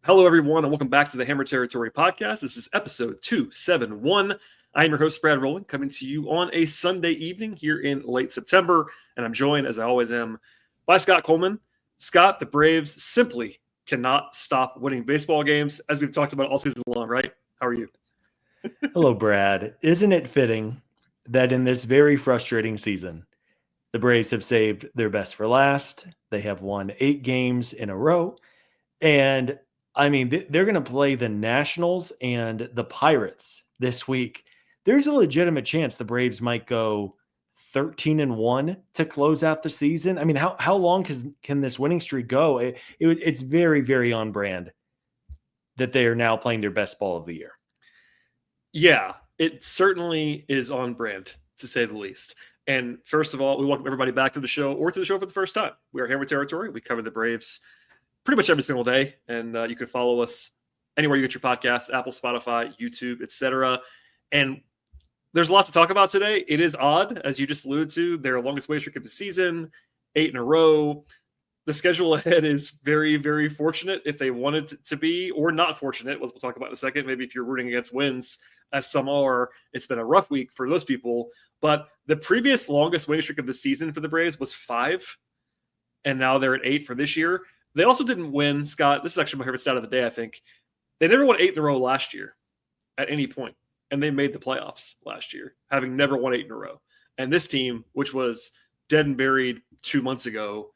Hello, everyone, and welcome back to the Hammer Territory podcast. This is episode 271. I'm your host, Brad Rowland, coming to you on a Sunday evening here in late September, and I'm joined, as I always am, by Scott Coleman. Scott, the Braves simply cannot stop winning baseball games, as we've talked about all season long, right? How are you? Hello, Brad. Isn't it fitting that in this very frustrating season, the Braves have saved their best for last? They have won 8 games in a row. And I mean, they're going to play the Nationals and the Pirates this week. There's a legitimate chance the Braves might go 13-1 to close out the season. I mean, how long can this winning streak go? It's very, very on brand that they are now playing their best ball of the year. Yeah, it certainly is on brand, to say the least. And first of all, we welcome everybody back to the show or to the show for the first time. We are Hammer Territory. We cover the Braves pretty much every single day, and you can follow us anywhere you get your podcasts, Apple, Spotify, YouTube, etc. And there's a lot to talk about today. It is odd, as you just alluded to, their longest winning streak of the season, 8 in a row. The schedule ahead is very, very fortunate if they wanted to be, or not fortunate, as we'll talk about in a second. Maybe if you're rooting against wins, as some are, it's been a rough week for those people. But the previous longest winning streak of the season for the Braves was 5, and now they're at 8 for this year. They also didn't win, Scott. This is actually my favorite stat of the day, I think. They never won 8 in a row last year at any point, and they made the playoffs last year, having never won 8 in a row. And this team, which was dead and buried 2 months ago,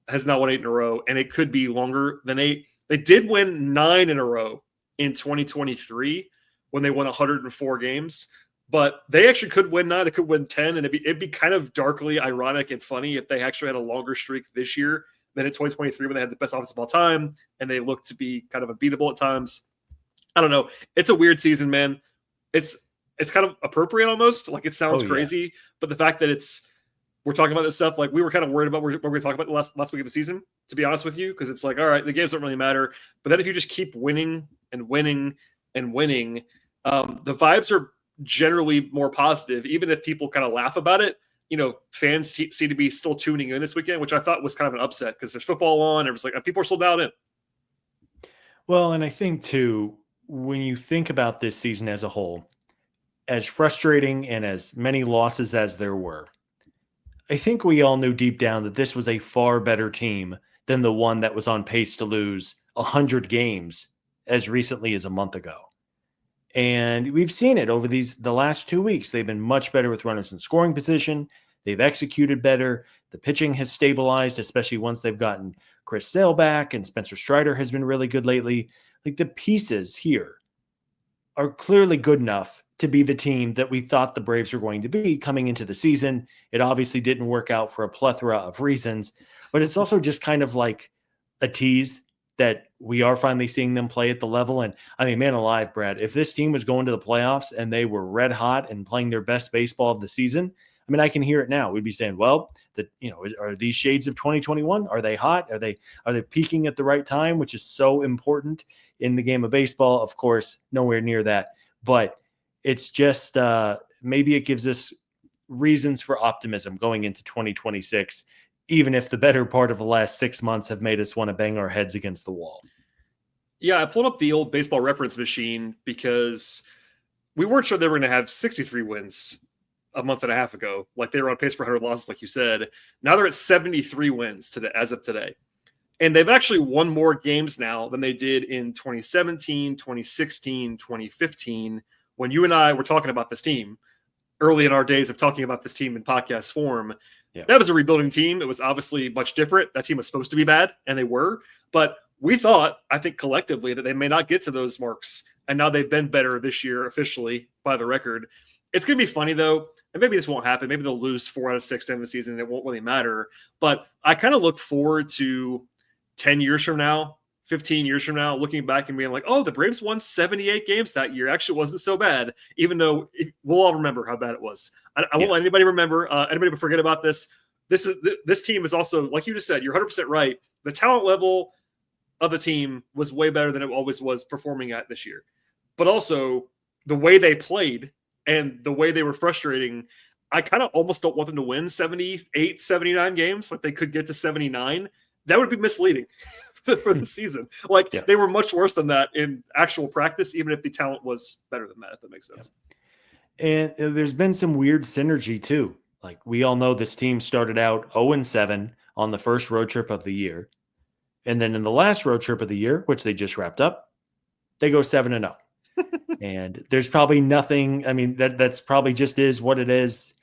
has now won 8 in a row, and it could be longer than 8. They did win 9 in a row in 2023 when they won 104 games, but they actually could win 9. They could win 10, and it'd be kind of darkly ironic and funny if they actually had a longer streak this year than in 2023 when they had the best offense of all time, and they looked to be kind of unbeatable at times. I don't know. It's a weird season, man. It's kind of appropriate almost. Like, it sounds crazy, but the fact that we're talking about this stuff, like, we were kind of worried about what we're talking about the last week of the season, to be honest with you, because it's like, all right, the games don't really matter. But then if you just keep winning and winning and winning, the vibes are generally more positive, even if people kind of laugh about it. You know, fans seem to be still tuning in this weekend, which I thought was kind of an upset because there's football on. It was like people are still dialed in. Well, and I think, too, when you think about this season as a whole, as frustrating and as many losses as there were, I think we all knew deep down that this was a far better team than the one that was on pace to lose 100 games as recently as a month ago. And we've seen it over the last 2 weeks. They've been much better with runners in scoring position. They've executed better. The pitching has stabilized, especially once they've gotten Chris Sale back, and Spencer Strider has been really good lately. Like, the pieces here are clearly good enough to be the team that we thought the Braves were going to be coming into the season. It obviously didn't work out for a plethora of reasons, but it's also just kind of like a tease that we are finally seeing them play at the level. And I mean, man alive, Brad, if this team was going to the playoffs and they were red hot and playing their best baseball of the season, I mean, I can hear it now. We'd be saying, well, are these shades of 2021? Are they hot? Are they peaking at the right time, which is so important in the game of baseball? Of course, nowhere near that. But it's just maybe it gives us reasons for optimism going into 2026, even if the better part of the last 6 months have made us want to bang our heads against the wall. Yeah, I pulled up the old baseball reference machine because we weren't sure they were going to have 63 wins a month and a half ago. Like, they were on pace for 100 losses, like you said. Now they're at 73 wins as of today. And they've actually won more games now than they did in 2017, 2016, 2015, when you and I were talking about this team early in our days of talking about this team in podcast form. Yeah. That was a rebuilding team. It was obviously much different. That team was supposed to be bad, and they were. But we thought, I think collectively, that they may not get to those marks. And now they've been better this year, officially, by the record. It's going to be funny, though, and maybe this won't happen. Maybe they'll lose 4 out of 6 to end the season, and it won't really matter. But I kind of look forward to 10 years from now, 15 years from now, looking back and being like, oh, the Braves won 78 games that year. Actually, wasn't so bad, even though we'll all remember how bad it was. I won't let anybody remember. Anybody will forget about this. This team is also, like you just said, you're 100% right. The talent level of the team was way better than it always was performing at this year. But also, the way they played and the way they were frustrating, I kind of almost don't want them to win 78, 79 games. Like, they could get to 79. That would be misleading for the season. Like Yeah. they were much worse than that in actual practice, even if the talent was better than that, if that makes sense. And there's been some weird synergy too. Like we all know this team started out 0-7 on the first road trip of the year. And then in the last road trip of the year, which they just wrapped up, they go 7-0. And there's probably nothing. I mean, that's probably just is what it is.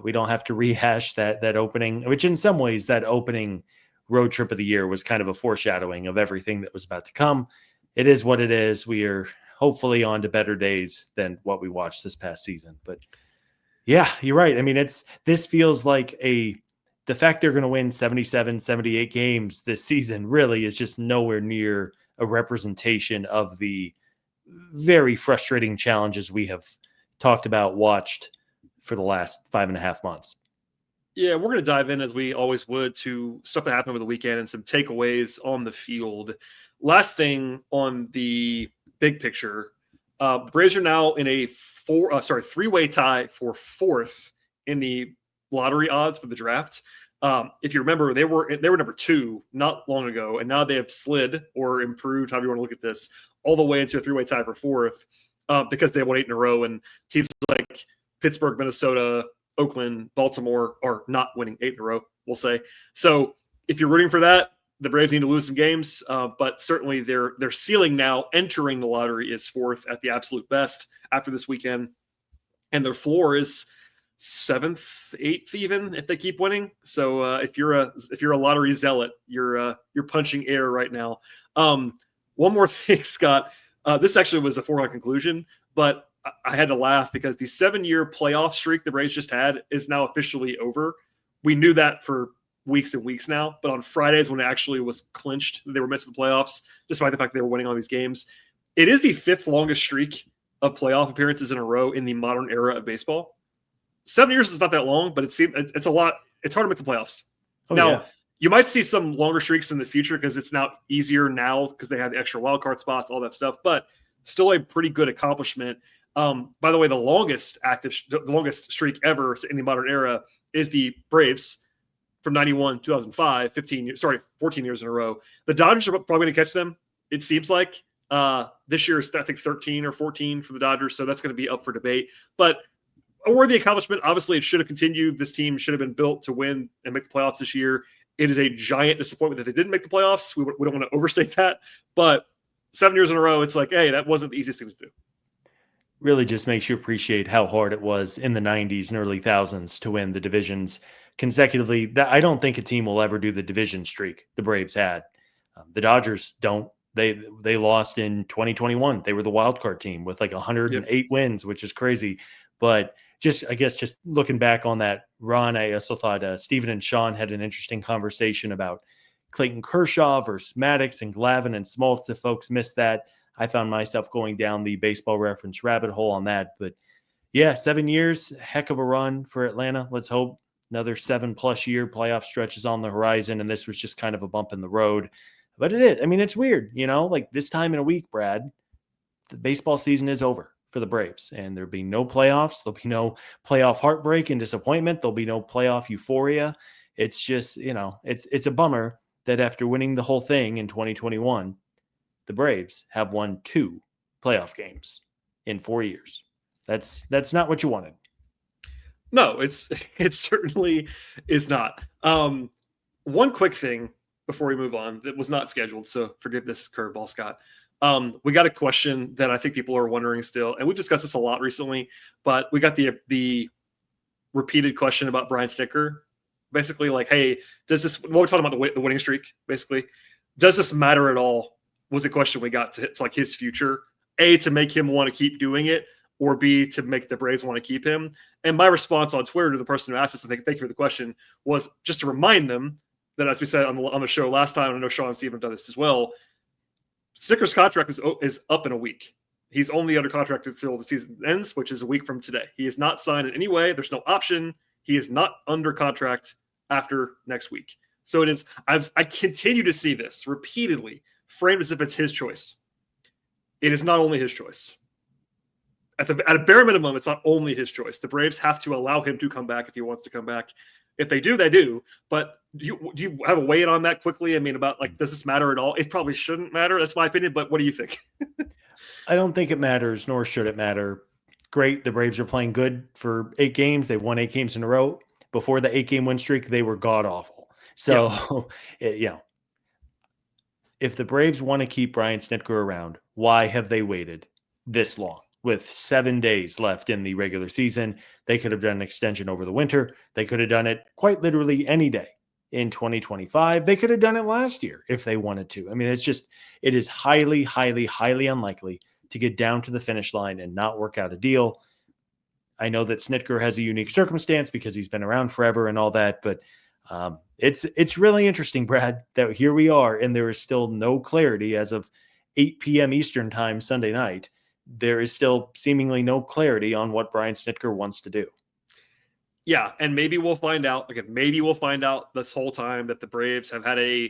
We don't have to rehash that opening, which in some ways that opening road trip of the year was kind of a foreshadowing of everything that was about to come. It is what it is. We are hopefully on to better days than what we watched this past season. But yeah, you're right. I mean, this feels like the fact they're going to win 77, 78 games this season really is just nowhere near a representation of the very frustrating challenges we have talked about, watched for the last 5.5 months. Yeah, we're going to dive in as we always would to stuff that happened over the weekend and some takeaways on the field. Last thing on the big picture, the Braves are now in a three-way tie for fourth in the lottery odds for the draft. If you remember, they were number 2 not long ago, and now they have slid or improved, however you want to look at this, all the way into a three-way tie for fourth because they won 8 in a row, and teams like Pittsburgh, Minnesota, Oakland, Baltimore are not winning 8 in a row, we'll say. So if you're rooting for that, the Braves need to lose some games, but certainly their ceiling now entering the lottery is fourth at the absolute best after this weekend, and their floor is 7th, 8th, even if they keep winning. So if you're a lottery zealot, you're punching air right now. One more thing, Scott. This actually was a foregone conclusion, but I had to laugh because the 7-year playoff streak the Braves just had is now officially over. We knew that for weeks and weeks now, but on Fridays when it actually was clinched, they were missing the playoffs, despite the fact they were winning all these games. It is the 5th longest streak of playoff appearances in a row in the modern era of baseball. 7 years is not that long, but it's a lot. It's hard to make the playoffs. Now, you might see some longer streaks in the future because it's now easier now because they have the extra wildcard spots, all that stuff, but still a pretty good accomplishment. By the way, the longest streak ever in the modern era is the Braves from 91, 2005, 14 years in a row. The Dodgers are probably going to catch them. It seems like this year is, I think, 13 or 14 for the Dodgers. So that's going to be up for debate, but a worthy accomplishment. Obviously it should have continued. This team should have been built to win and make the playoffs this year. It is a giant disappointment that they didn't make the playoffs. We don't want to overstate that, but 7 years in a row, it's like, hey, that wasn't the easiest thing to do. Really just makes you appreciate how hard it was in the 90s and early thousands to win the divisions consecutively. I don't think a team will ever do the division streak the Braves had. The Dodgers don't. They lost in 2021. They were the wild card team with like 108 wins, which is crazy. But just looking back on that run, I also thought Steven and Sean had an interesting conversation about Clayton Kershaw versus Maddox and Glavine and Smoltz. If folks missed that, I found myself going down the Baseball Reference rabbit hole on that. But yeah, 7 years, heck of a run for Atlanta. Let's hope another 7+ year playoff stretch is on the horizon. And this was just kind of a bump in the road. But it is. I mean, it's weird, like this time in a week, Brad, the baseball season is over for the Braves, and there'll be no playoffs. There'll be no playoff heartbreak and disappointment. There'll be no playoff euphoria. It's just, it's a bummer that after winning the whole thing in 2021, the Braves have won 2 playoff games in 4 years. That's not what you wanted. No, it certainly is not. One quick thing before we move on that was not scheduled, so forgive this curveball, Scott. We got a question that I think people are wondering still, and we've discussed this a lot recently, but we got the repeated question about Brian Snitker. Basically, like, hey, does this, what we're talking about, the winning streak, basically, does this matter at all? Was the question we got to like his future, A, to make him want to keep doing it, or B, to make the Braves want to keep him. And my response on Twitter to the person who asked us, and thank you for the question, was just to remind them that, as we said on the show last time, I know Sean and Steve have done this as well, Snitker's contract is up in a week. He's only under contract until the season ends, which is a week from today. He is not signed in any way. There's no option. He is not under contract after next week. So it is. I continue to see this repeatedly framed as if it's his choice. It is not only his choice. At a bare minimum, it's not only his choice. The Braves have to allow him to come back if he wants to come back. If they do, they do. But do you have a weigh in on that quickly? I mean, about like, does this matter at all? It probably shouldn't matter. That's my opinion. But what do you think? I don't think it matters, nor should it matter. Great. The Braves are playing good for 8 games. They've won 8 games in a row. Before the 8-game win streak, they were god awful. So, if the Braves want to keep Brian Snitker around, why have they waited this long? With 7 days left in the regular season, they could have done an extension over the winter. They could have done it quite literally any day in 2025. They could have done it last year if they wanted to. I mean, it is highly, highly, highly unlikely to get down to the finish line and not work out a deal. I know that Snitker has a unique circumstance because he's been around forever and all that, but it's really interesting, Brad, that here we are and there is still no clarity as of 8 p.m. Eastern time Sunday night. There is still seemingly no clarity on what Brian Snitker wants to do. Yeah, and maybe we'll find out. Again, maybe we'll find out this whole time that the Braves have had a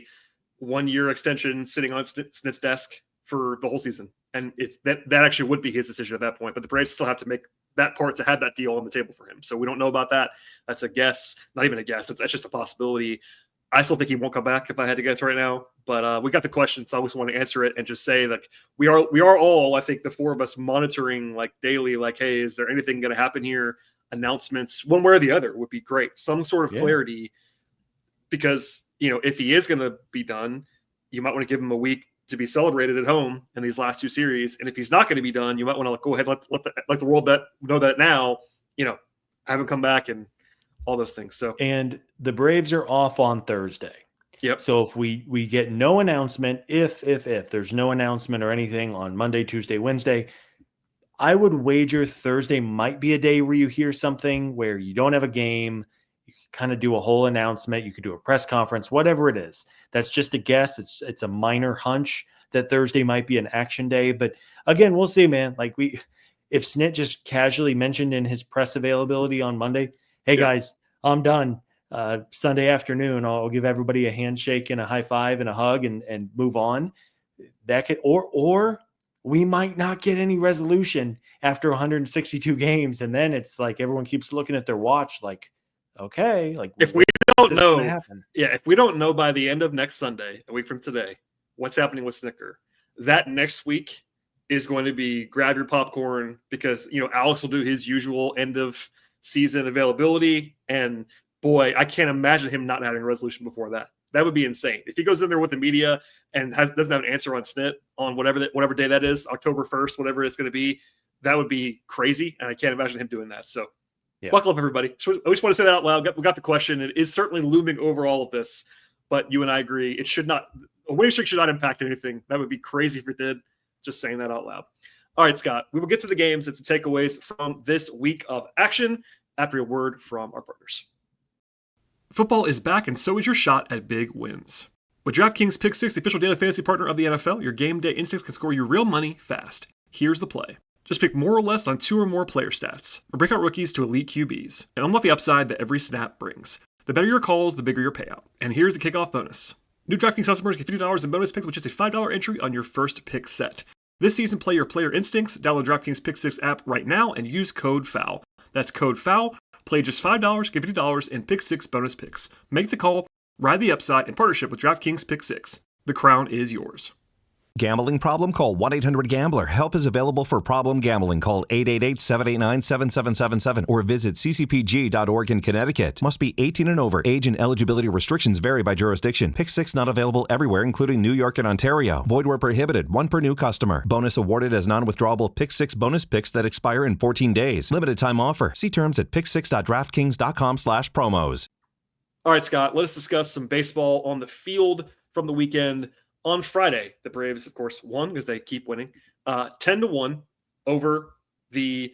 1-year extension sitting on Snit's desk for the whole season, and it's that actually would be his decision at that point. But the Braves still have to make that part to have that deal on the table for him. So we don't know about that. That's a guess, not even a guess. That's just a possibility. I still think he won't come back if I had to guess right now. But we got the question, so I always want to answer it and just say like we are all, I think the four of us, monitoring like daily, like, hey, is there anything going to happen here? Announcements, one way or the other, would be great. Some sort of clarity, because if he is going to be done, you might want to give him a week to be celebrated at home in these last 2 series. And if he's not going to be done, you might want to go ahead and let the world know that now. Have him come back and all those things. So, and the Braves are off on Thursday. Yep. So if we get no announcement, if there's no announcement or anything on Monday, Tuesday, Wednesday, I would wager Thursday might be a day where you hear something where you don't have a game. You can kind of do a whole announcement. You could do a press conference, whatever it is. That's just a guess. It's a minor hunch that Thursday might be an action day. But again, we'll see, man. Like if Snit just casually mentioned in his press availability on Monday, hey guys, I'm done. Sunday afternoon, I'll give everybody a handshake and a high five and a hug and move on. That could, or we might not get any resolution after 162 games. And then it's like, everyone keeps looking at their watch. Like, okay, like if we don't know, if we don't know by the end of next Sunday, a week from today, what's happening with Snitker, that next week is going to be grab your popcorn, because, Alex will do his usual end of season availability. And boy, I can't imagine him not having a resolution before that. That would be insane. If he goes in there with the media and doesn't have an answer on Snit on whatever day that is, October 1st, whatever it's going to be, that would be crazy. And I can't imagine him doing that. So buckle up, everybody. So I just want to say that out loud. We got the question. It is certainly looming over all of this, but you and I agree. It should not, a winning streak should not impact anything. That would be crazy if it did. Just saying that out loud. All right, Scott, we will get to the games and some takeaways from this week of action after a word from our partners. Football is back, and so is your shot at big wins. With DraftKings Pick 6, the official daily fantasy partner of the NFL, your game day instincts can score you real money fast. Here's the play. Just pick more or less on 2 or more player stats, or break out rookies to elite QBs, and unlock the upside that every snap brings. The better your calls, the bigger your payout. And here's the kickoff bonus. New DraftKings customers get $50 in bonus picks with just a $5 entry on your first pick set. This season, play your player instincts. Download DraftKings Pick 6 app right now and use code FOUL. That's code FOUL. Play just $5, get $50 in Pick 6 bonus picks. Make the call, ride the upside in partnership with DraftKings Pick 6. The crown is yours. Gambling problem? Call 1-800-GAMBLER. Help is available for problem gambling. Call 888-789-7777 or visit ccpg.org in Connecticut. Must be 18 and over. Age and eligibility restrictions vary by jurisdiction. Pick 6 not available everywhere, including New York and Ontario. Void where prohibited. 1 per new customer. Bonus awarded as non-withdrawable Pick 6 bonus picks that expire in 14 days. Limited time offer. See terms at pick6.draftkings.com/promos. All right, Scott, let us discuss some baseball on the field from the weekend. On Friday, the Braves, of course, won because they keep winning, 10-1 over the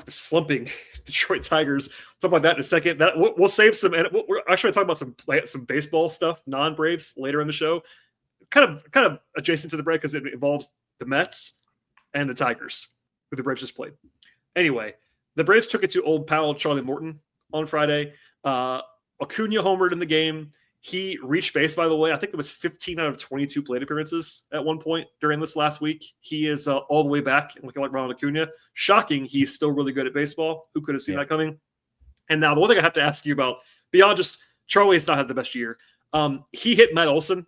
slumping Detroit Tigers. Talk about that in a second. That we'll save some, and we're actually talking about some baseball stuff, non-Braves, later in the show. Kind of adjacent to the break because it involves the Mets and the Tigers, who the Braves just played. Anyway, the Braves took it to old pal Charlie Morton on Friday. Acuna homered in the game. He reached base, by the way. I think it was 15 out of 22 plate appearances at one point during this last week. He is all the way back and looking like Ronald Acuna. Shocking. He's still really good at baseball. Who could have seen that coming? And now the one thing I have to ask you about beyond just Charlie has not had the best year. He hit Matt Olson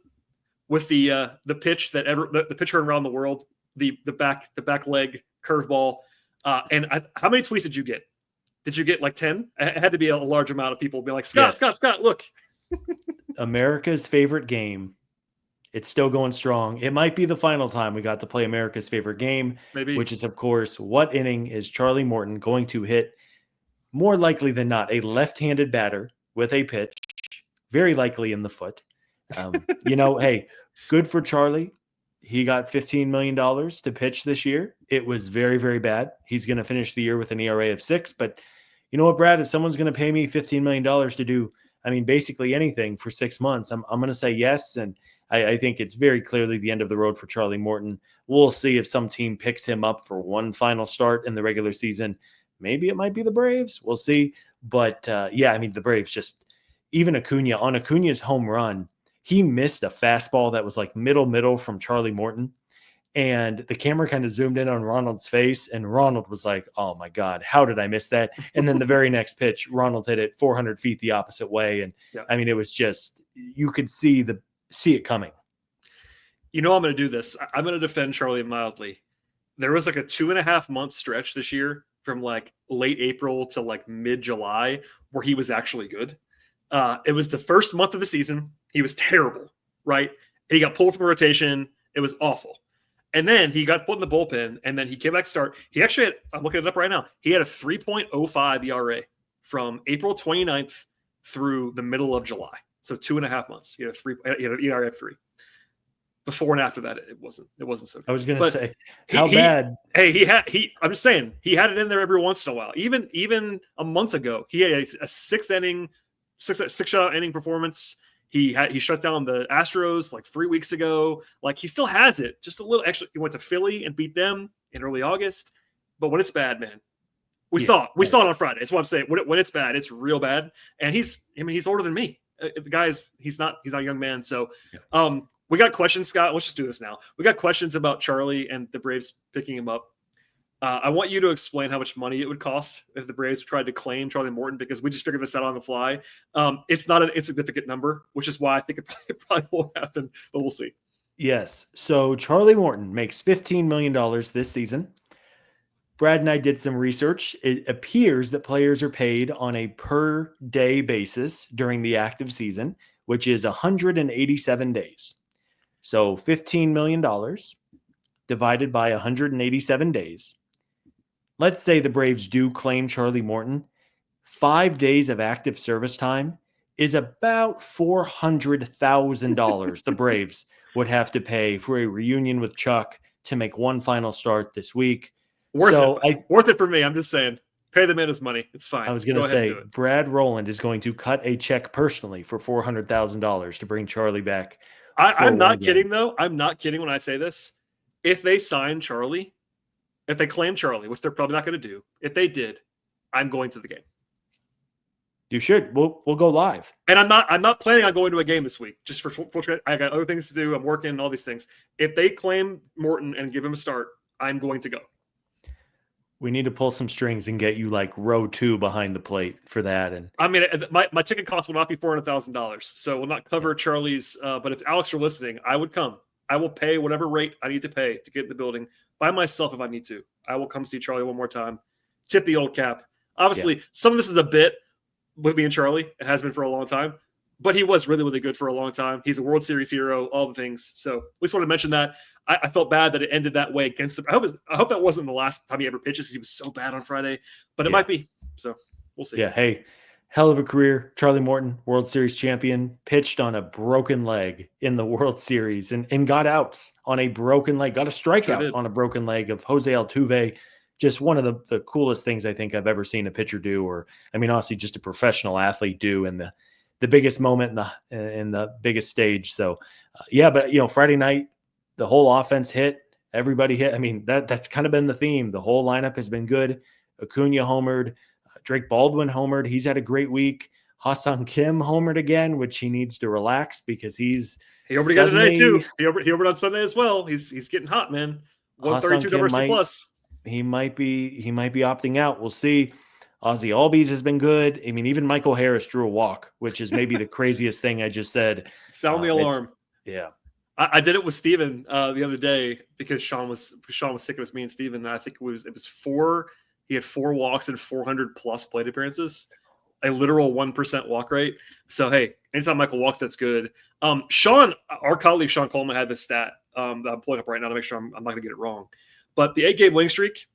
with the pitch the pitcher around the world, the back leg curveball. And how many tweets did you get? Did you get like 10? It had to be a large amount of people being like, Scott, look. America's favorite game. It's still going strong. It might be the final time we got to play America's favorite game, maybe, which is, of course, what inning is Charlie Morton going to hit? More likely than not, a left-handed batter with a pitch, very likely in the foot. Hey, good for Charlie. He got $15 million to pitch this year. It was very, very bad. He's going to finish the year with an ERA of 6. But you know what, Brad? If someone's going to pay me $15 million to do, basically anything for 6 months, I'm going to say yes. And I think it's very clearly the end of the road for Charlie Morton. We'll see if some team picks him up for one final start in the regular season. Maybe it might be the Braves. We'll see. But, the Braves just – even Acuña's home run, he missed a fastball that was like middle from Charlie Morton. And the camera kind of zoomed in on Ronald's face, and Ronald was like, oh, my God, how did I miss that? And then the very next pitch, Ronald hit it 400 feet the opposite way. And, it was just – you could see it coming. I'm going to do this. I'm going to defend Charlie mildly. There was like a 2.5 month stretch this year from like late April to like mid-July where he was actually good. It was the first month of the season. He was terrible, right? And he got pulled from the rotation. It was awful. And then he got put in the bullpen, and then he came back to start. He actually had, I'm looking it up right now, he had a 3.05 ERA from April 29th through the middle of July. So 2.5 months. He had an ERA of 3. Before and after that, it wasn't so good. I was going to say, how bad? I'm just saying, he had it in there every once in a while. Even a month ago, he had a 6 shutout inning performance. He shut down the Astros like 3 weeks ago. Like, he still has it, just a little. Actually, he went to Philly and beat them in early August. But when it's bad, man, we saw it on Friday. That's what I'm saying. When it's bad, it's real bad. And he's older than me. The guy's he's not a young man. So, we got questions, Scott. Let's just do this now. We got questions about Charlie and the Braves picking him up. I want you to explain how much money it would cost if the Braves tried to claim Charlie Morton, because we just figured this out on the fly. It's not an insignificant number, which is why I think it probably won't happen, but we'll see. Yes. So Charlie Morton makes $15 million this season. Brad and I did some research. It appears that players are paid on a per day basis during the active season, which is 187 days. So $15 million divided by 187 days. Let's say the Braves do claim Charlie Morton. 5 days of active service time is about $400,000 the Braves would have to pay for a reunion with Chuck to make one final start this week. Worth it for me. I'm just saying, pay the man his money. It's fine. I was going to say, Brad Rowland is going to cut a check personally for $400,000 to bring Charlie back. I'm not kidding, though. I'm not kidding when I say this. If they sign Charlie, if they claim Charlie, which they're probably not going to do, if they did, I'm going to the game. You should. We'll go live. And I'm not planning on going to a game this week. Just for I got other things to do. I'm working, all these things. If they claim Morton and give him a start, I'm going to go. We need to pull some strings and get you like row 2 behind the plate for that. And my ticket cost will not be $400,000, so we'll not cover Charlie's. But if Alex are listening, I would come. I will pay whatever rate I need to pay to get in the building by myself if I need to. I will come see Charlie one more time. Tip the old cap. Obviously, some of this is a bit with me and Charlie. It has been for a long time, but he was really, really good for a long time. He's a World Series hero, all the things. So I just want to mention that. I felt bad that it ended that way against the. I hope that wasn't the last time he ever pitches, because he was so bad on Friday, but it might be. So we'll see. Yeah. Hey, hell of a career. Charlie Morton, World Series champion, pitched on a broken leg in the World Series and got outs on a broken leg, got a strikeout on a broken leg of Jose Altuve. Just one of the coolest things I think I've ever seen a pitcher do, or honestly, just a professional athlete do in the biggest moment in the biggest stage. So but Friday night, the whole offense hit, everybody hit. That's kind of been the theme. The whole lineup has been good. Acuña homered, Drake Baldwin homered. He's had a great week. Ha-Seong Kim homered again, which he needs to relax because he homered again today too. He homered on Sunday as well. He's getting hot, man. 132 WRC plus. He might be opting out. We'll see. Ozzy Albies has been good. I mean, even Michael Harris drew a walk, which is maybe the craziest thing I just said. Sound the alarm. Yeah. I did it with Steven the other day because Sean was sick. It was me and Steven. I think it was 4. He had 4 walks and 400 plus plate appearances, a literal 1% walk rate. So, hey, anytime Michael walks, that's good. Sean, our colleague Sean Coleman had this stat that I'm pulling up right now to make sure I'm not going to get it wrong. But the 8-game winning streak,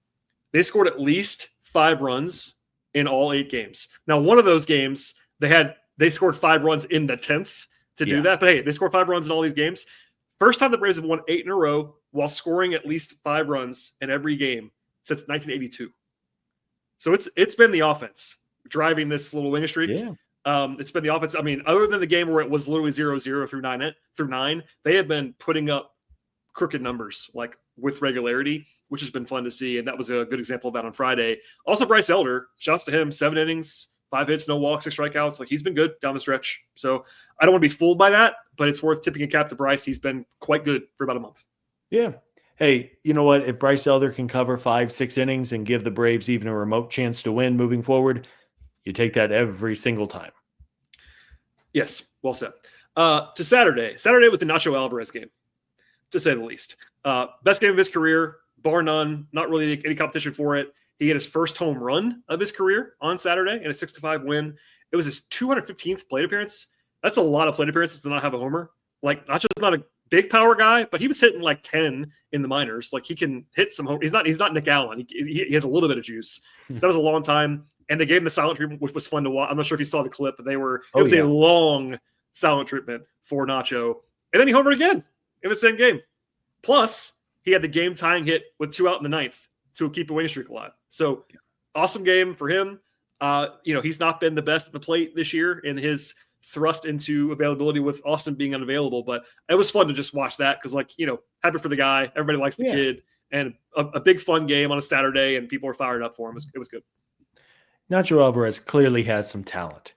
they scored at least 5 runs in all 8 games. Now, one of those games, they scored 5 runs in the 10th to do that. But, hey, they scored 5 runs in all these games. First time the Braves have won 8 in a row while scoring at least 5 runs in every game since 1982. So it's been the offense driving this little winning streak. Yeah. It's been the offense. I mean, other than the game where it was literally 0-0 through 9, they have been putting up crooked numbers like with regularity, which has been fun to see. And that was a good example of that on Friday. Also, Bryce Elder, shouts to him, 7 innings, 5 hits, no walks, 6 strikeouts. Like, he's been good down the stretch. So I don't want to be fooled by that, but it's worth tipping a cap to Bryce. He's been quite good for about a month. Yeah. Hey, you know what? If Bryce Elder can cover 5-6 innings and give the Braves even a remote chance to win moving forward, you take that every single time. Yes, well said. To Saturday. Saturday was the Nacho Alvarez game, to say the least. Best game of his career, bar none. Not really any competition for it. He had his first home run of his career on Saturday in a 6-5 win. It was his 215th plate appearance. That's a lot of plate appearances to not have a homer. Like, Nacho's not a big power guy, but he was hitting like 10 in the minors. Like, he can hit some home. He's not Nick Allen. He has a little bit of juice. That was a long time. And they gave him the silent treatment, which was fun to watch. I'm not sure if you saw the clip, but it was a long silent treatment for Nacho. And then he homered again in the same game. Plus, he had the game tying hit with 2 out in the 9th to keep the winning streak alive. So awesome game for him. He's not been the best at the plate this year in his thrust into availability with Austin being unavailable, but it was fun to just watch that because, happy for the guy. Everybody likes the kid, and a big fun game on a Saturday, and people are fired up for him. It was good. Nacho Alvarez clearly has some talent.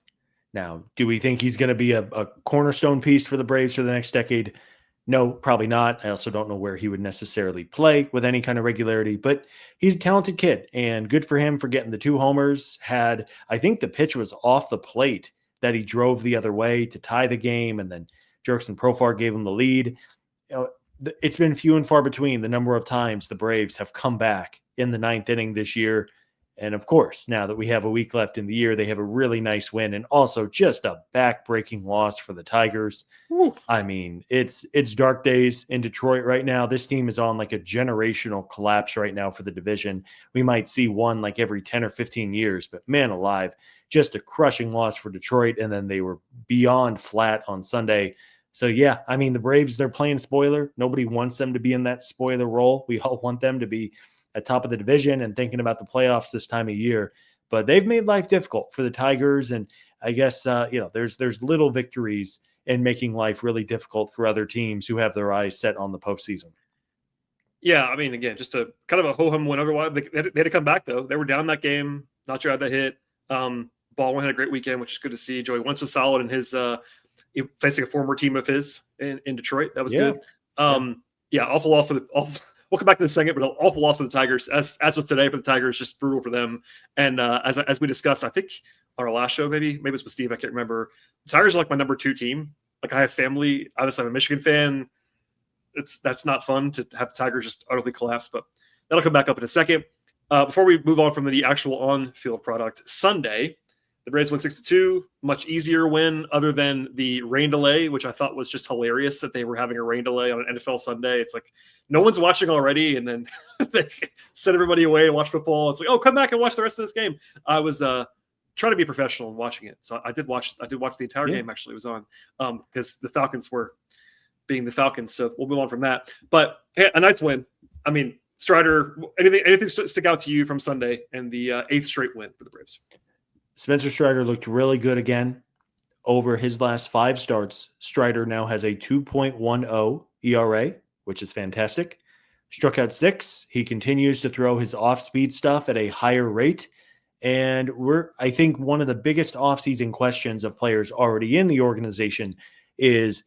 Now, do we think he's going to be a cornerstone piece for the Braves for the next decade? No, probably not. I also don't know where he would necessarily play with any kind of regularity, but he's a talented kid, and good for him for getting the 2 homers. I think the pitch was off the plate that he drove the other way to tie the game, and then Jurickson Profar gave him the lead. It's been few and far between the number of times the Braves have come back in the 9th inning this year. And of course, now that we have a week left in the year, they have a really nice win, and also just a back-breaking loss for the Tigers. Woo. I mean, it's dark days in Detroit right now. This team is on like a generational collapse right now for the division. We might see one like every 10 or 15 years, but man alive, just a crushing loss for Detroit. And then they were beyond flat on Sunday. So yeah, I mean, the Braves, they're playing spoiler. Nobody wants them to be in that spoiler role. We all want them to be at top of the division and thinking about the playoffs this time of year, but they've made life difficult for the Tigers. And I guess, there's little victories in making life really difficult for other teams who have their eyes set on the postseason. Yeah. I mean, again, just a kind of a ho-hum win. Otherwise, they had to come back though. They were down that game. Nacho had that hit. Baldwin had a great weekend, which is good to see. Joey Wentz was solid in his, facing a former team of his in Detroit. That was good. Awful loss for the we'll come back to the second, but an awful loss for the Tigers. As was today for the Tigers, just brutal for them. And as we discussed, I think on our last show, maybe it was with Steve, I can't remember. The Tigers are like my number 2 team. Like, I have family. Obviously, I'm a Michigan fan. That's not fun to have the Tigers just utterly collapse, but that'll come back up in a second. Before we move on from the actual on-field product, Sunday, the Braves won 6-2, much easier win other than the rain delay, which I thought was just hilarious that they were having a rain delay on an NFL Sunday. It's like, no one's watching already, and then they send everybody away and watch football. It's like, oh, come back and watch the rest of this game. I was trying to be professional in watching it, so I did watch the entire game. Actually, it was on because the Falcons were being the Falcons. So we'll move on from that. But hey, a nice win. I mean, Strider, anything stick out to you from Sunday and the 8th straight win for the Braves? Spencer Strider looked really good again. Over his last 5 starts, Strider now has a 2.10 ERA, which is fantastic. Struck out 6. He continues to throw his off-speed stuff at a higher rate. And I think one of the biggest off-season questions of players already in the organization is,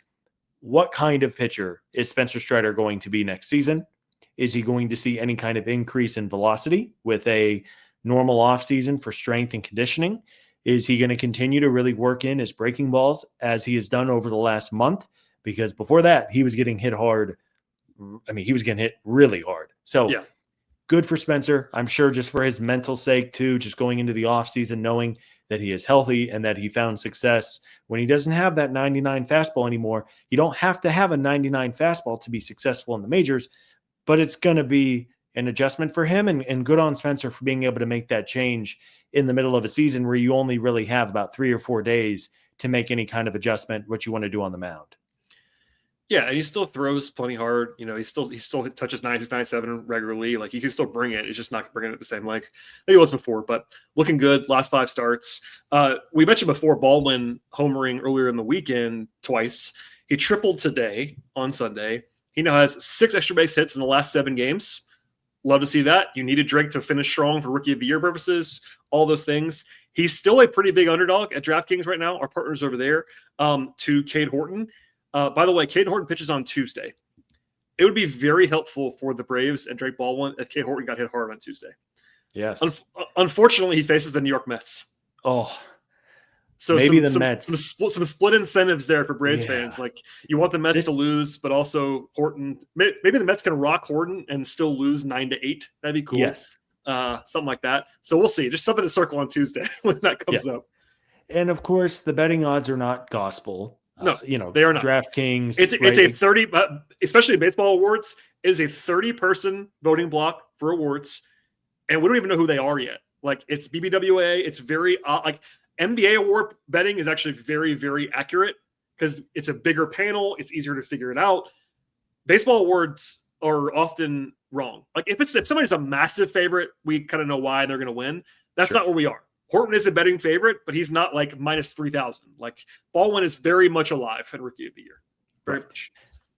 what kind of pitcher is Spencer Strider going to be next season? Is he going to see any kind of increase in velocity with a normal offseason for strength and conditioning? Is he going to continue to really work in his breaking balls as he has done over the last month? Because before that, he was getting hit hard. I mean, he was getting hit really hard. So Yeah. Good for Spencer. I'm sure just for his mental sake too, just going into the offseason, knowing that he is healthy and that he found success when he doesn't have that 99 fastball anymore. You don't have to have a 99 fastball to be successful in the majors, but it's going to be an adjustment for him, and good on Spencer for being able to make that change in the middle of a season where you only really have about 3 or 4 days to make any kind of adjustment, what you want to do on the mound. Yeah, and he still throws plenty hard. He still touches 96, 97 regularly. Like, he can still bring it. It's just not bringing it at the same length that he was before. But looking good, last 5 starts. We mentioned before Baldwin homering earlier in the weekend twice. He tripled today on Sunday. He now has 6 extra base hits in the last 7 games. Love to see that. You needed Drake to finish strong for Rookie of the Year purposes, all those things. He's still a pretty big underdog at DraftKings right now. Our partners over there, to Cade Horton. By the way, Cade Horton pitches on Tuesday. It would be very helpful for the Braves and Drake Baldwin if Cade Horton got hit hard on Tuesday. Yes. Unfortunately, he faces the New York Mets. Oh, so maybe some Mets. Some split incentives there for Braves fans. Like, you want the Mets to lose, but also Horton. Maybe the Mets can rock Horton and still lose 9-8. That'd be cool. Yes. Something like that. So we'll see. Just something to circle on Tuesday when that comes up. And of course, the betting odds are not gospel. No, they are not. DraftKings. It's a 30, especially in baseball awards, it is a 30-person voting block for awards, and we don't even know who they are yet. Like, it's BBWA. It's very like NBA award betting is actually very, very accurate because it's a bigger panel. It's easier to figure it out. Baseball awards are often wrong. Like, if somebody's a massive favorite, we kind of know why they're going to win. That's not where we are. Horton is a betting favorite, but he's not like minus 3,000. Like, Baldwin is very much alive at Rookie of the Year. Very much.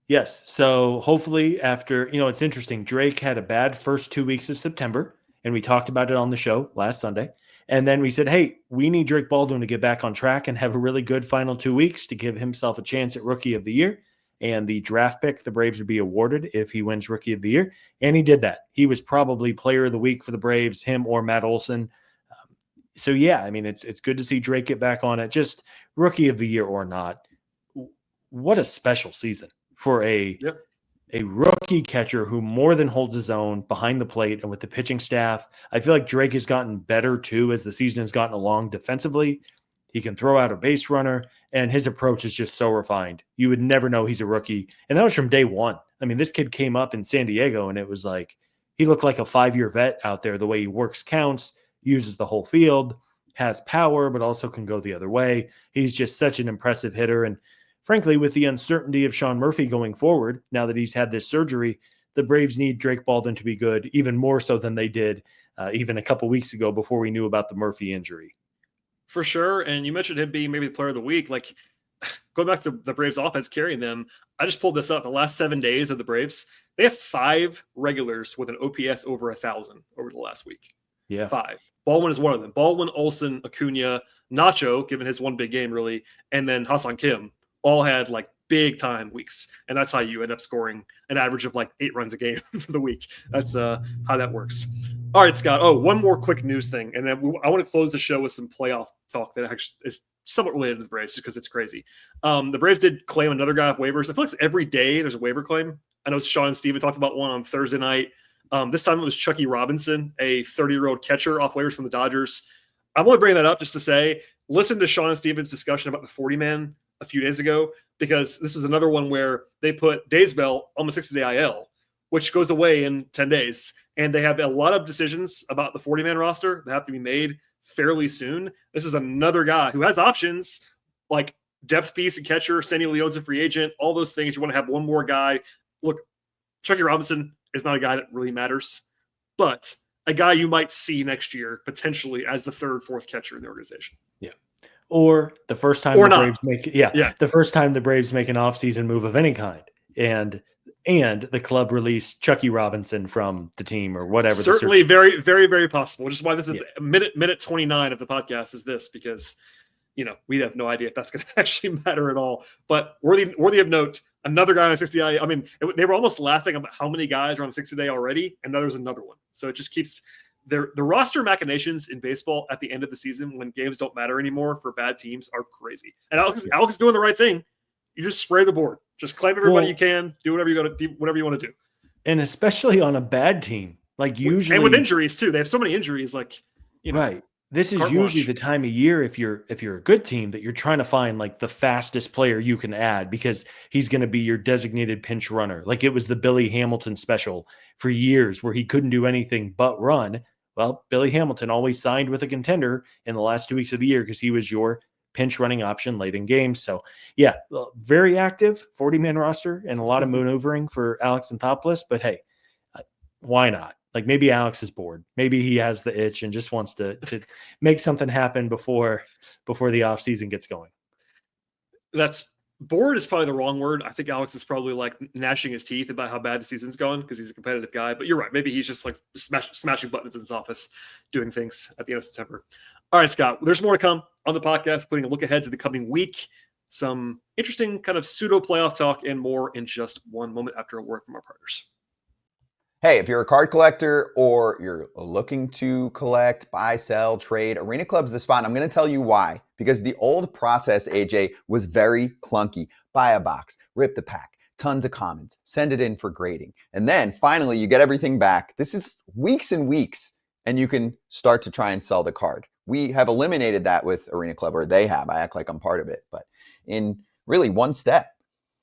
Yes. So hopefully after, it's interesting. Drake had a bad first 2 weeks of September, and we talked about it on the show last Sunday. And then we said, hey, we need Drake Baldwin to get back on track and have a really good final 2 weeks to give himself a chance at Rookie of the Year. And the draft pick the Braves would be awarded if he wins Rookie of the Year. And he did that. He was probably player of the week for the Braves, him or Matt Olson. So, yeah, I mean, it's good to see Drake get back on it. Just Rookie of the Year or not, what a special season for a rookie catcher who more than holds his own behind the plate and with the pitching staff. I feel like Drake has gotten better, too, as the season has gotten along defensively. He can throw out a base runner, and his approach is just so refined. You would never know he's a rookie. And that was from day one. I mean, this kid came up in San Diego, and it was like he looked like a 5-year vet out there, the way he works counts, uses the whole field, has power, but also can go the other way. He's just such an impressive hitter. And frankly, with the uncertainty of Sean Murphy going forward, now that he's had this surgery, the Braves need Drake Baldwin to be good, even more so than they did even a couple weeks ago before we knew about the Murphy injury. For sure. And you mentioned him being maybe the player of the week. Like, going back to the Braves offense carrying them, I just pulled this up. The last 7 days of the Braves, they have 5 regulars with an OPS over 1,000 over the last week. Yeah. 5. Baldwin is one of them. Baldwin, Olson, Acuna, Nacho, given his one big game, really, and then Hassan Kim all had like big time weeks. And that's how you end up scoring an average of like 8 runs a game for the week. That's how that works. All right, Scott. Oh, one more quick news thing. And then I want to close the show with some playoff talk that actually is somewhat related to the Braves just because it's crazy. The Braves did claim another guy off waivers. I feel like every day there's a waiver claim. I know Sean and Steven talked about one on Thursday night. This time it was Chucky Robinson, a 30-year-old catcher off waivers from the Dodgers. I'm only bringing that up just to say, listen to Sean and Steven's discussion about the 40-man a few days ago, because this is another one where they put Daysbell on the 60-day IL, which goes away in 10 days. And they have a lot of decisions about the 40-man roster that have to be made fairly soon. This is another guy who has options like depth piece and catcher, Sandy Leon's a free agent, all those things. You want to have one more guy. Look, Chucky Robinson is not a guy that really matters, but a guy you might see next year potentially as the 3rd, 4th catcher in the organization. Yeah. Or the first time Braves the first time the Braves make an offseason move of any kind. And the club released Chucky Robinson from the team or whatever. Certainly very, very, very possible, which is why this is minute 29 of the podcast is this, because, we have no idea if that's going to actually matter at all. But worthy of note, another guy on a 60-day. I mean, they were almost laughing about how many guys are on 60-day already, and now there's another one. So it just keeps the roster machinations in baseball at the end of the season when games don't matter anymore for bad teams are crazy. And Alex is doing the right thing. You just spray the board. Just claim everybody you can. Do whatever you got to do, whatever you want to do. And especially on a bad team, like usually, and with injuries too. They have so many injuries. Like, right. This is usually the time of year if you're a good team that you're trying to find like the fastest player you can add because he's going to be your designated pinch runner. Like it was the Billy Hamilton special for years where he couldn't do anything but run. Well, Billy Hamilton always signed with a contender in the last 2 weeks of the year because he was your pinch running option late in games. So yeah, very active 40-man roster and a lot of maneuvering for Alex Anthopoulos, but hey, why not? Like maybe Alex is bored. Maybe he has the itch and just wants to make something happen before the off season gets going. That's bored is probably the wrong word. I think Alex is probably like gnashing his teeth about how bad the season's going because he's a competitive guy. But you're right. Maybe he's just like smashing buttons in his office, doing things at the end of September. All right, Scott, there's more to come on the podcast, putting a look ahead to the coming week, some interesting kind of pseudo playoff talk and more in just one moment after a word from our partners. Hey, if you're a card collector or you're looking to collect, buy, sell, trade, Arena Club's the spot. And I'm going to tell you why. Because the old process, AJ, was very clunky. Buy a box, rip the pack, tons of commons, send it in for grading. And then finally, you get everything back. This is weeks and weeks, and you can start to try and sell the card. We have eliminated that with Arena Club, or they have. I act like I'm part of it. But in really one step.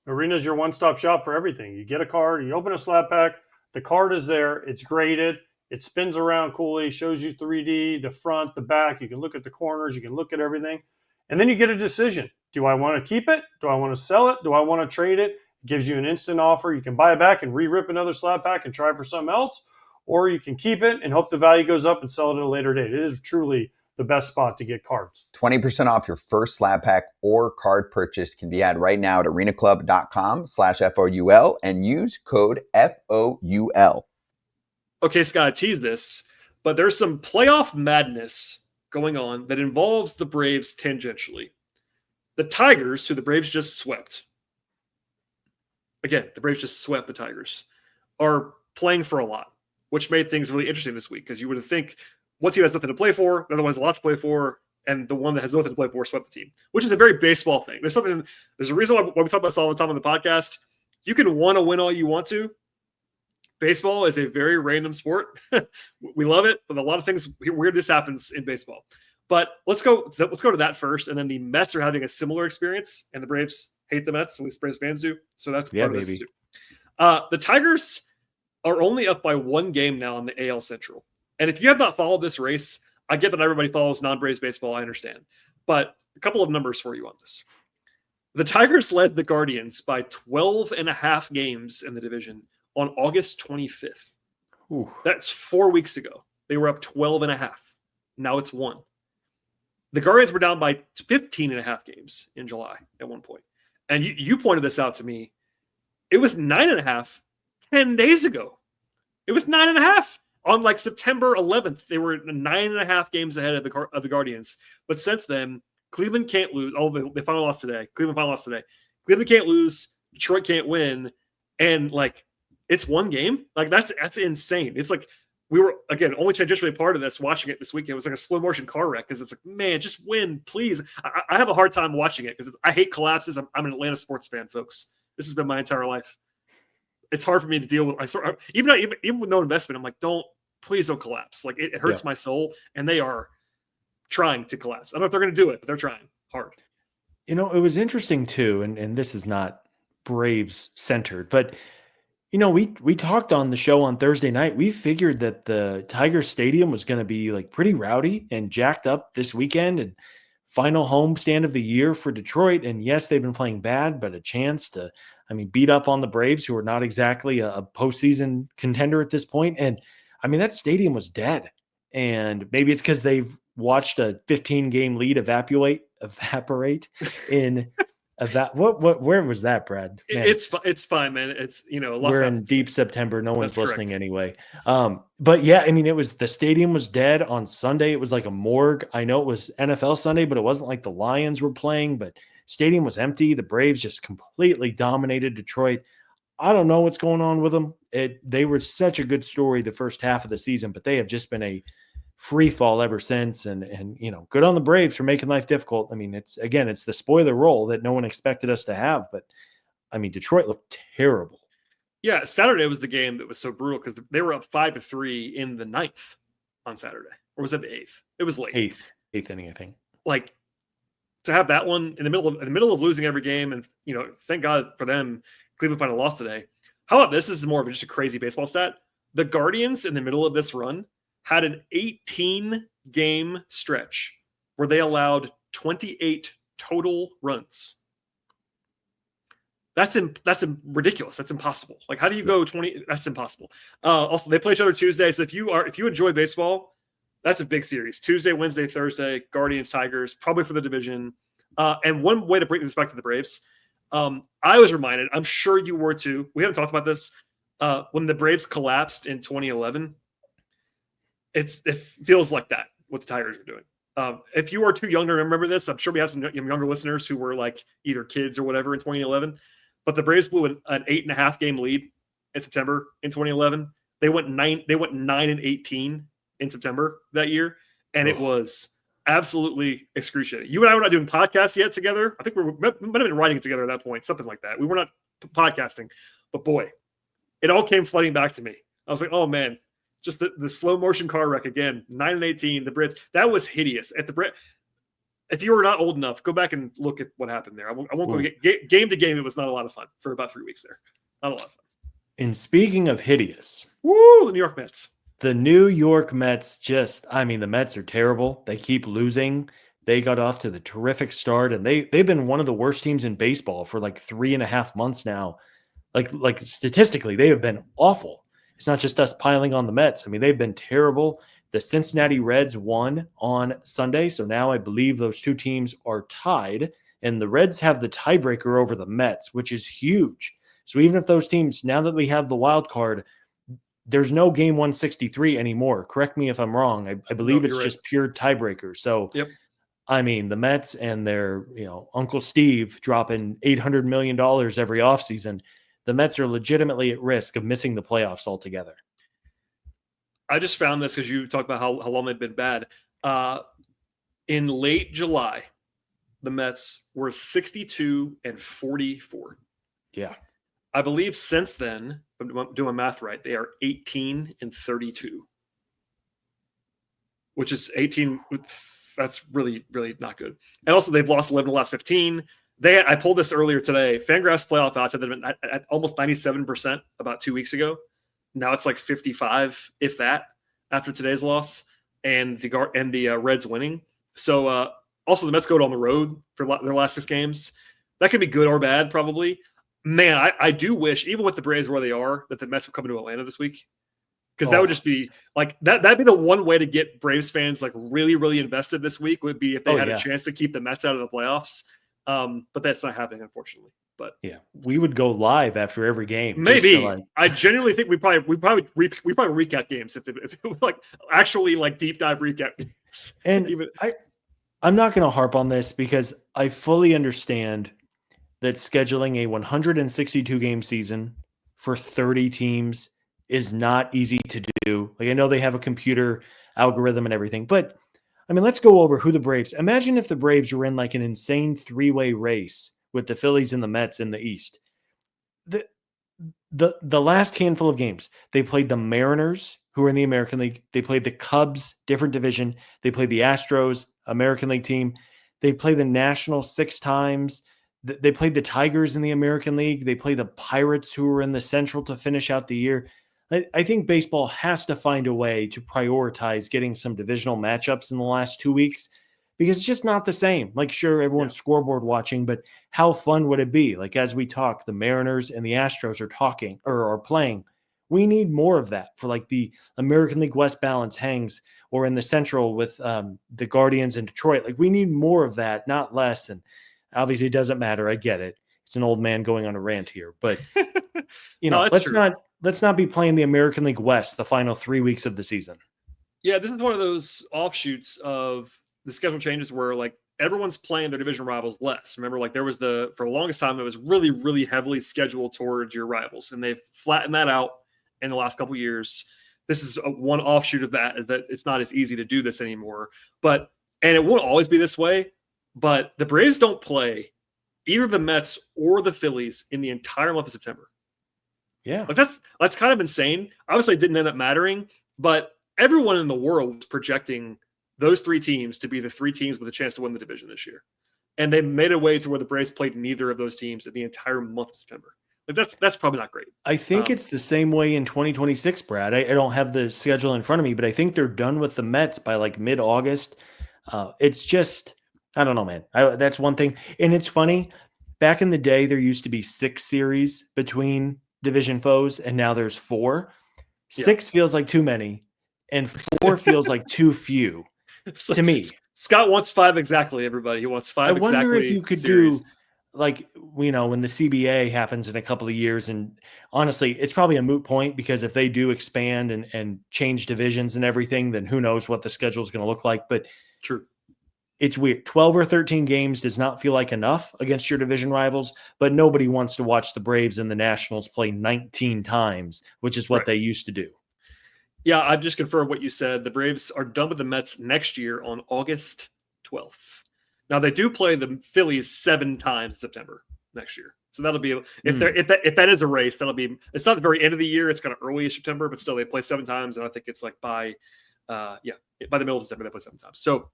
Arena's your one-stop shop for everything. You get a card, you open a slab pack, the card is there, it's graded, it spins around coolly, shows you 3D, the front, the back, you can look at the corners, you can look at everything, and then you get a decision. Do I want to keep it? Do I want to sell it? Do I want to trade it? It gives you an instant offer. You can buy it back and re-rip another slab pack and try for something else, or you can keep it and hope the value goes up and sell it at a later date. It is truly the best spot to get cards. 20% off your first slab pack or card purchase can be had right now at arenaclub.com/FOUL and use code FOUL. Okay, Scott, I teased this, but there's some playoff madness going on that involves the Braves tangentially. The Tigers, who the Braves just swept, again, the Braves just swept the Tigers, are playing for a lot, which made things really interesting this week because you would think one team has nothing to play for, the other one has a lot to play for, and the one that has nothing to play for swept the team, which is a very baseball thing. There's a reason why we talk about this all the time on the podcast. You can want to win all you want to. Baseball is a very random sport. We love it, but a lot of things weird just happens in baseball. But let's go to that first, and then the Mets are having a similar experience, and the Braves hate the Mets, at least Braves fans do. So that's part of this too. The Tigers are only up by one game now in the AL Central. And if you have not followed this race, I get that everybody follows non-Braves baseball. I understand. But a couple of numbers for you on this. The Tigers led the Guardians by 12 and a half games in the division on August 25th. Ooh. That's 4 weeks ago. They were up 12 and a half. Now it's 1. The Guardians were down by 15 and a half games in July at one point. And you pointed this out to me. It was 9 and a half 10 days ago. It was 9 and a half. On like September 11th, they were 9.5 games ahead of the Guardians. But since then, Cleveland can't lose. Oh, they finally lost today. Cleveland finally lost today. Cleveland can't lose. Detroit can't win. And like, it's one game. Like that's insane. It's like we were, again, only tangentially a part of this, watching it this weekend. It was like a slow motion car wreck because it's like, man, just win, please. I have a hard time watching it because I hate collapses. I'm an Atlanta sports fan, folks. This has been my entire life. It's hard for me to deal with. Even with no investment, I'm like, please don't collapse. Like it hurts my soul, and they are trying to collapse. I don't know if they're going to do it, but they're trying hard. You know, it was interesting too, and this is not Braves centered, but you know, we talked on the show on Thursday night. We figured that the Tiger Stadium was going to be like pretty rowdy and jacked up this weekend, and final home stand of the year for Detroit. And yes, they've been playing bad, but a chance to, beat up on the Braves, who are not exactly a postseason contender at this point. And that stadium was dead. And maybe it's because they've watched a 15-game lead evaporate in where was that, Brad? Man, it's fine, man. It's we're in deep September. No one's listening correct. Anyway. But yeah, the stadium was dead on Sunday. It was like a morgue. I know it was NFL Sunday, but it wasn't like the Lions were playing, but stadium was empty. The Braves just completely dominated Detroit. I don't know what's going on with them. They were such a good story the first half of the season, but they have just been a free fall ever since. And good on the Braves for making life difficult. I mean, it's the spoiler role that no one expected us to have, but I mean, Detroit looked terrible. Yeah, Saturday was the game that was so brutal because they were up 5-3 in the 9th on Saturday. Or was that the 8th? It was late. Eighth inning, I think. Like, to have that one in the middle of losing every game, and thank God for them, Cleveland finally lost today. How about this? This is more of just a crazy baseball stat. The Guardians in the middle of this run had an 18-game stretch where they allowed 28 total runs. That's ridiculous. That's impossible. Like, how do you go 20? That's impossible. Also, they play each other Tuesday. So if you enjoy baseball, that's a big series. Tuesday, Wednesday, Thursday, Guardians, Tigers, probably for the division. And one way to bring this back to the Braves, I was reminded, I'm sure you were too. We haven't talked about this. When the Braves collapsed in 2011, it feels like that, what the Tigers are doing. If you are too young to remember this, I'm sure we have some younger listeners who were like either kids or whatever in 2011. But the Braves blew an 8.5 game lead in September in 2011. They went 9-18 in September that year, and it was absolutely excruciating. You and I were not doing podcasts yet together. I think we might have been writing it together at that point, something like that. We were not podcasting, but boy, it all came flooding back to me. I was like, oh man, just the slow motion car wreck again. 9-18, the Braves. That was hideous. If you were not old enough, go back and look at what happened there. I won't go game to game. It was not a lot of fun for about 3 weeks there. Not a lot of fun. And speaking of hideous, the New York Mets. The New York Mets the Mets are terrible. They keep losing. They got off to the terrific start, and they've been one of the worst teams in baseball for like 3.5 months now. Like statistically, they have been awful. It's not just us piling on the Mets. I mean, they've been terrible. The Cincinnati Reds won on Sunday, so now I believe those two teams are tied, and the Reds have the tiebreaker over the Mets, which is huge. So even if those teams, now that we have the wild card, there's no game 163 anymore. Correct me if I'm wrong. I believe it's just pure tiebreaker. So, yep. I mean, the Mets and their, Uncle Steve dropping $800 million every offseason, the Mets are legitimately at risk of missing the playoffs altogether. I just found this because you talked about how long they've been bad. In late July, the Mets were 62-44. Yeah. I believe since then, if I'm doing my math right, they are 18-32, which is 18. That's really, really not good. And also, they've lost 11 of the last 15. I pulled this earlier today. Fangraphs playoff odds had been at almost 97% about 2 weeks ago. Now it's like 55, if that, after today's loss and the Reds winning. So also the Mets go on the road for their last 6 games. That could be good or bad, probably. Man, I do wish, even with the Braves where they are, that the Mets would come to Atlanta this week. Because that would just be like that'd be the one way to get Braves fans like really, really invested this week would be if they had a chance to keep the Mets out of the playoffs. But that's not happening, unfortunately. But yeah, we would go live after every game. Maybe I genuinely think we probably recap games if it was like actually like deep dive recap games. And I'm not going to harp on this because I fully understand that scheduling a 162 game season for 30 teams is not easy to do. Like, I know they have a computer algorithm and everything, but I mean, let's go over who the Braves. Imagine if the Braves were in like an insane 3-way race with the Phillies and the Mets in the East. The last handful of games, they played the Mariners, who are in the American League. They played the Cubs, different division. They played the Astros, American League team. They played the Nationals 6 times. They played the Tigers in the American League. They played the Pirates, who were in the Central, to finish out the year. I think baseball has to find a way to prioritize getting some divisional matchups in the last 2 weeks because it's just not the same. Like, sure, everyone's scoreboard watching, but how fun would it be? Like, as we talk, the Mariners and the Astros are playing. We need more of that for like the American League West balance hangs, or in the Central with the Guardians in Detroit. Like, we need more of that, not less. And obviously, it doesn't matter. I get it. It's an old man going on a rant here, but let's not be playing the American League West the final 3 weeks of the season. Yeah, this is one of those offshoots of the schedule changes where like everyone's playing their division rivals less. Remember, like there was for the longest time, it was really, really heavily scheduled towards your rivals, and they've flattened that out. in the last couple of years. This is one offshoot of that, is that it's not as easy to do this anymore. And it won't always be this way, but the Braves don't play either the Mets or the Phillies in the entire month of September. Yeah. Like that's kind of insane. Obviously, it didn't end up mattering, but everyone in the world was projecting those 3 teams to be the 3 teams with a chance to win the division this year. And they made a way to where the Braves played neither of those teams in the entire month of September. Like that's probably not great. I think it's the same way in 2026, Brad. I don't have the schedule in front of me, but I think they're done with the Mets by like mid-August. It's just, I don't know, man. That's one thing. And it's funny, back in the day, there used to be 6 series between division foes, and now there's 4. 6 feels like too many, and 4 feels like too few to me. Scott wants 5 exactly, everybody. He wants 5 exactly. I wonder if you could do, like, when the CBA happens in a couple of years, and honestly, it's probably a moot point, because if they do expand and change divisions and everything, then who knows what the schedule is going to look like. But true. It's weird. 12 or 13 games does not feel like enough against your division rivals, but nobody wants to watch the Braves and the Nationals play 19 times, which is what they used to do. Yeah, I've just confirmed what you said. The Braves are done with the Mets next year on August 12th. Now, they do play the Phillies 7 times in September next year. So that'll be, if that is a race, that'll be, it's not the very end of the year. It's kind of early in September, but still they play 7 times. And I think it's like by the middle of September, they play 7 times. So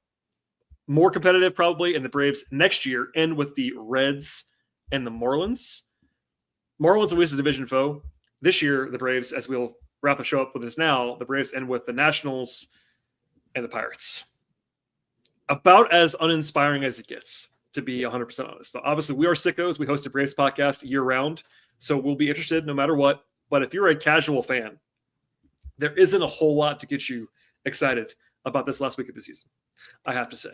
more competitive probably. And the Braves next year end with the Reds and the Marlins. Marlins always a division foe. This year, the Braves, as we'll wrap the show up with this now, the Braves end with the Nationals and the Pirates. About as uninspiring as it gets, to be 100% honest. Obviously, we are sickos. We host a Braves podcast year-round, so we'll be interested no matter what. But if you're a casual fan, there isn't a whole lot to get you excited about this last week of the season, I have to say.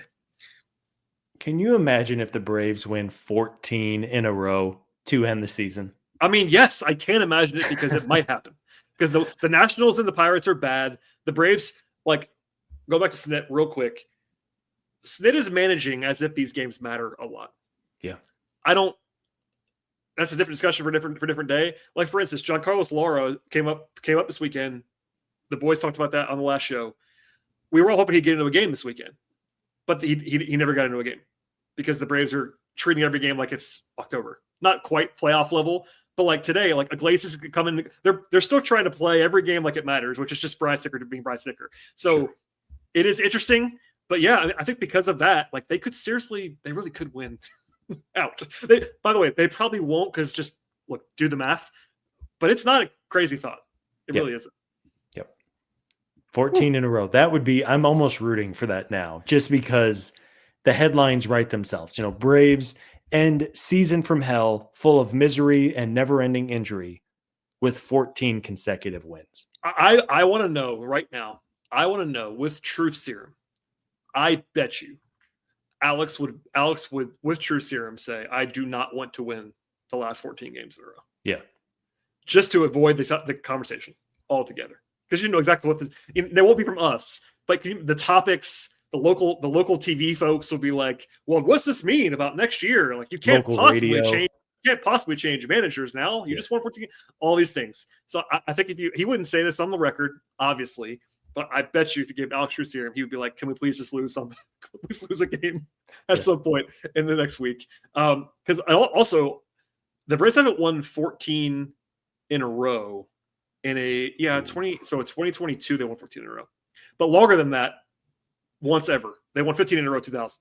Can you imagine if the Braves win 14 in a row to end the season? I mean, yes, I can imagine it, because it might happen. Because the Nationals and the Pirates are bad. The Braves, like, go back to Snit real quick. Snit is managing as if these games matter a lot. Yeah. That's a different discussion for different day. Like, for instance, Giancarlo Lara came up this weekend. The boys talked about that on the last show. We were all hoping he'd get into a game this weekend, but he never got into a game, because the Braves are treating every game like it's October. Not quite playoff level, but like today, like Iglesias could come in. They're still trying to play every game like it matters, which is just Brian Snitker being Brian Snitker. So It is interesting. But yeah, I think because of that, like they really could win out. By the way, they probably won't, because just look, do the math. But it's not a crazy thought. It really isn't. Yep. 14 in a row. That would be, I'm almost rooting for that now, just because the headlines write themselves. Braves end season from hell, full of misery and never-ending injury, with 14 consecutive wins. I want to know right now. I want to know with truth serum. I bet you Alex would with true serum say, I do not want to win the last 14 games in a row. Yeah. Just to avoid the conversation altogether. Because you know exactly what they won't be from us, but the topics, the local TV folks will be like, well, what's this mean about next year? Like, you can't possibly change managers now. You just want 14, all these things. So I think he wouldn't say this on the record, obviously. But I bet you if you gave Alex Truce here, he would be like, can we please just lose something? Please lose a game at some point in the next week. Because also, the Braves haven't won 14 in a row in 2022, they won 14 in a row. But longer than that, once ever. They won 15 in a row, 2000.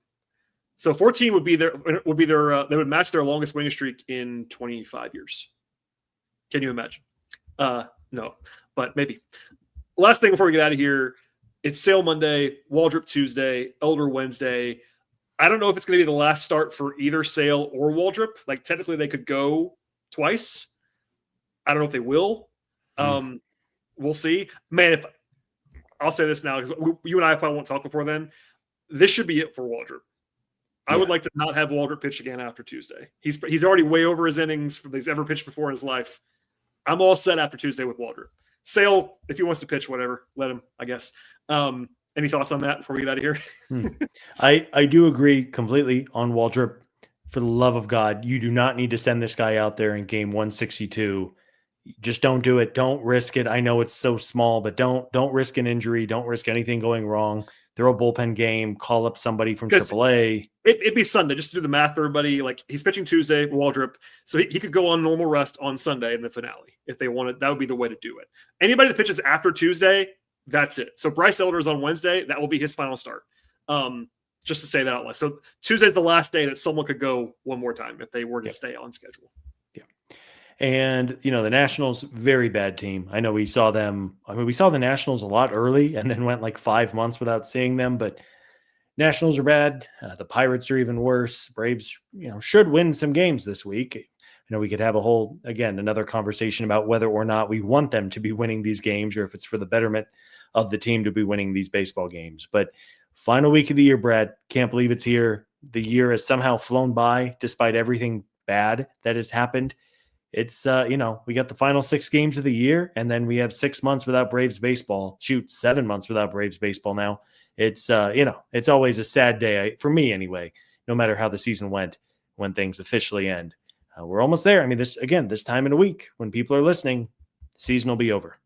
So 14 would be they would match their longest winning streak in 25 years. Can you imagine? No, but maybe. Last thing before we get out of here, it's Sale Monday, Waldrop Tuesday, Elder Wednesday. I don't know if it's going to be the last start for either Sale or Waldrop. Like, technically, they could go twice. I don't know if they will. We'll see. Man, if I'll say this now, because you and I probably won't talk before then. This should be it for Waldrop. I would like to not have Waldrop pitch again after Tuesday. He's already way over his innings from he's ever pitched before in his life. I'm all set after Tuesday with Waldrop. Sale, if he wants to pitch, whatever, let him, I guess. Any thoughts on that before we get out of here? I do agree completely on Waldrop. For the love of God, you do not need to send this guy out there in game 162, just don't do it. Don't risk it. I know it's so small, but don't risk an injury. Don't risk anything going wrong. Throw a bullpen game. Call up somebody from AAA. It'd be Sunday, just to do the math for everybody. Like, he's pitching Tuesday, Waldrop, so he could go on normal rest on Sunday in the finale if they wanted. That would be the way to do it. Anybody that pitches after Tuesday, that's it. So Bryce Elder is on Wednesday. That will be his final start. Just to say that out loud. So Tuesday's the last day that someone could go one more time if they were to stay on schedule. Yeah. And, the Nationals, very bad team. I know we saw them. I mean, we saw the Nationals a lot early and then went like 5 months without seeing them, but Nationals are bad. The Pirates are even worse. Braves, should win some games this week. We could have another conversation about whether or not we want them to be winning these games or if it's for the betterment of the team to be winning these baseball games. But final week of the year, Brad, can't believe it's here. The year has somehow flown by despite everything bad that has happened. It's, we got the final 6 games of the year, and then we have 6 months without Braves baseball. 7 months without Braves baseball now. It's, it's always a sad day, for me anyway, no matter how the season went when things officially end. We're almost there. I mean, this time in a week when people are listening, the season will be over.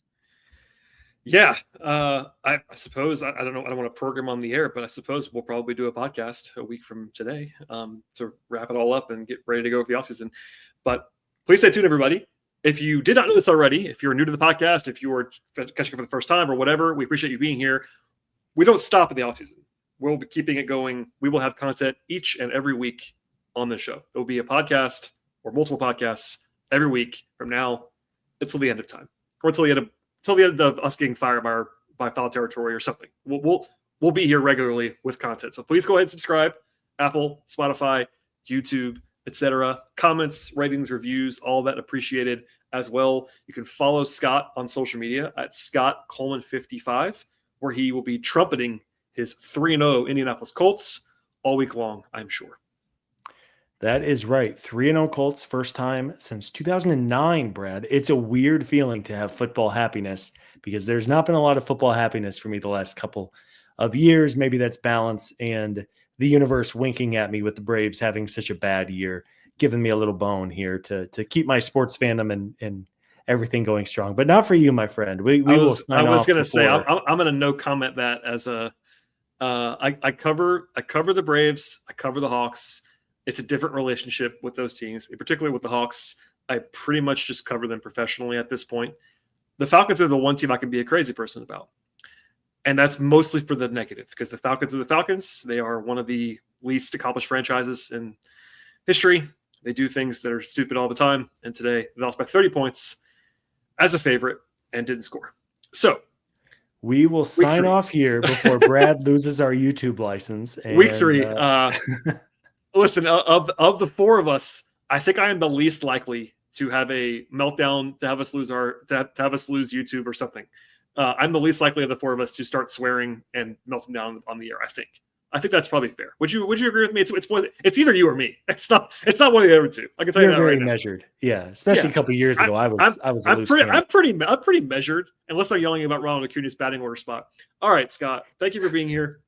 Yeah. I suppose, I don't know. I don't want to program on the air, but I suppose we'll probably do a podcast a week from today to wrap it all up and get ready to go for the offseason. But please stay tuned, everybody. If you did not know this already, if you're new to the podcast, if you were catching it for the first time or whatever, we appreciate you being here. We don't stop in the offseason. We'll be keeping it going. We will have content each and every week on this show. There will be a podcast or multiple podcasts every week from now until the end of time, or until the end of us getting fired by foul territory or something. We'll be here regularly with content. So please go ahead and subscribe. Apple, Spotify, YouTube, etc. Comments, ratings, reviews, all that appreciated as well. You can follow Scott on social media at Scott Coleman 55, where he will be trumpeting his 3-0 Indianapolis Colts all week long, I'm sure. That is right. 3-0 Colts, first time since 2009, Brad. It's a weird feeling to have football happiness because there's not been a lot of football happiness for me the last couple of years. Maybe that's balance and the universe winking at me with the Braves having such a bad year, giving me a little bone here to keep my sports fandom and everything going strong. But not for you, my friend. I was going to say, I'm going to no comment that as a I cover the Braves. I cover the Hawks. It's a different relationship with those teams, particularly with the Hawks. I pretty much just cover them professionally at this point. The Falcons are the one team I can be a crazy person about. And that's mostly for the negative because the Falcons are the Falcons. They are one of the least accomplished franchises in history. They do things that are stupid all the time. And today they lost by 30 points as a favorite and didn't score. So we will sign off here before Brad loses our YouTube license. And, week 3. Listen, of the 4 of us, I think I am the least likely to have a meltdown, to have us lose YouTube or something. I'm the least likely of the 4 of us to start swearing and melting down on the air. I think that's probably fair. Would you agree with me? It's either you or me. It's not one of the other two. I can tell you that very right now. measured. Yeah, especially a couple of years ago. I'm pretty measured, unless they're yelling about Ronald Acuna's batting order spot. All right, Scott. Thank you for being here.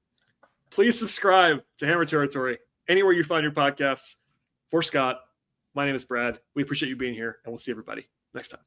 Please subscribe to Hammer Territory anywhere you find your podcasts. For Scott, my name is Brad. We appreciate you being here, and we'll see everybody next time.